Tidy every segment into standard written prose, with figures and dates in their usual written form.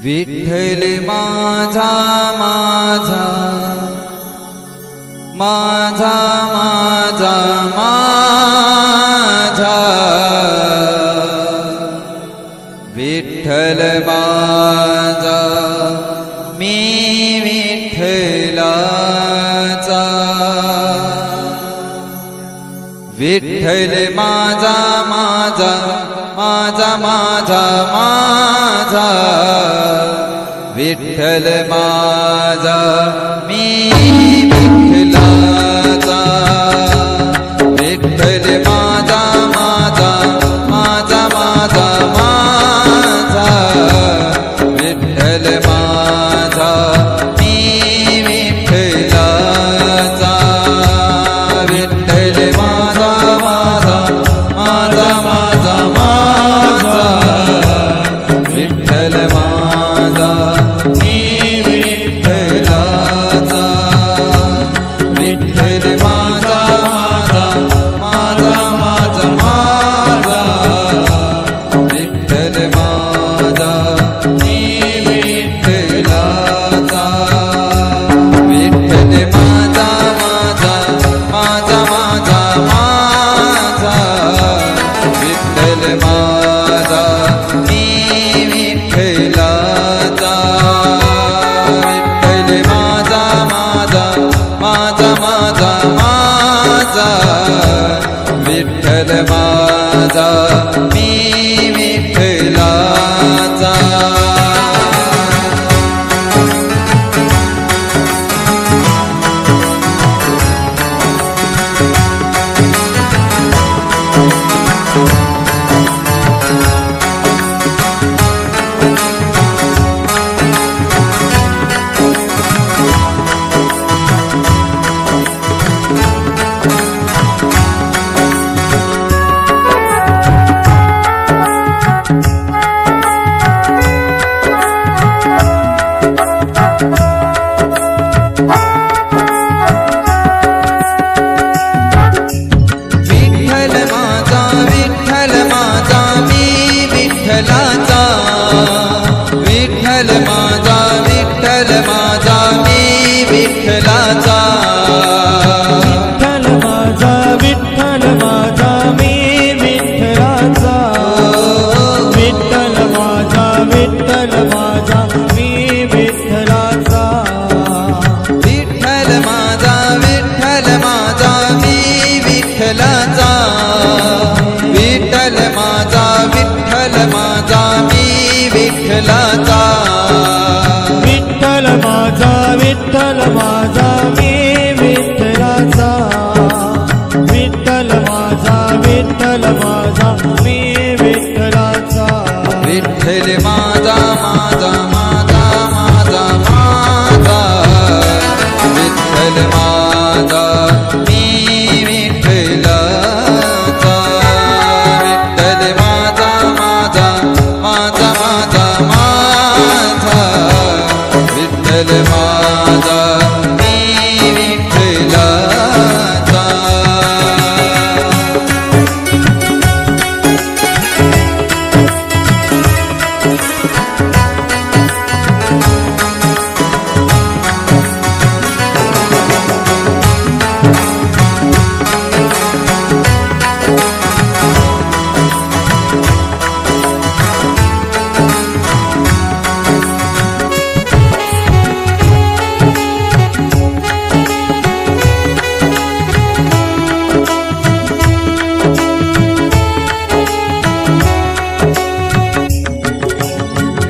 विठ्ठल माझा माझा माझा माझा माझा विठ्ठल माझा मी विठ्ठलाचा विठ्ठल माझा माझा माझा माझा माझा विठ्ठल माझा मी विठ्ठलाचा विठ्ठल माझा माझा माझा माझा माझा विठ्ठल माझा मी विठ्ठलाचा विठ्ठल माझा माझा माझा माझा माझा विठ्ठल माझा मी विठ्ठलाचा विठ्ठल माझा माझा माझा माझा विठ्ठल माझा मी विठ्ठलाचा विठ्ठल माझा माझा माझा माझा विठ्ठल माझा मी विठ्ठलाचा विठ्ठल माझा माझा माझा माझा विठ्ठल माझा मी विठ्ठलाचा विठ्ठल माझा विठ्ठल माझा मी विठ्ठलाचा विठ्ठल माझा विठ्ठल माझा मी विठ्ठलाचा विठ्ठल माझा विठ्ठल माझा मी विठ्ठलाचा विठ्ठल माझा विठ्ठल माझा मी विठ्ठलाचा विठ्ठल माझा विठ्ठल माझा मी विठ्ठलाचा विठ्ठल माझा विठ्ठल माझा मी विठ्ठलाचा विठ्ठल माझा विठ्ठल माझा मी विठ्ठलाचा विठ्ठल माझा माझा माझा माझा माझा विठ्ठल माझा मी विठ्ठलाचा विठ्ठल माझा माझा माझा माझा माझा विठ्ठल माझा मी विठ्ठलाचा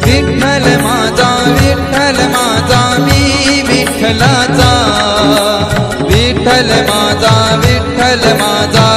विठ्ठल माझा विठ्ठल माझा मी विठ्ठलाचा विठ्ठल माझा विठ्ठल माझा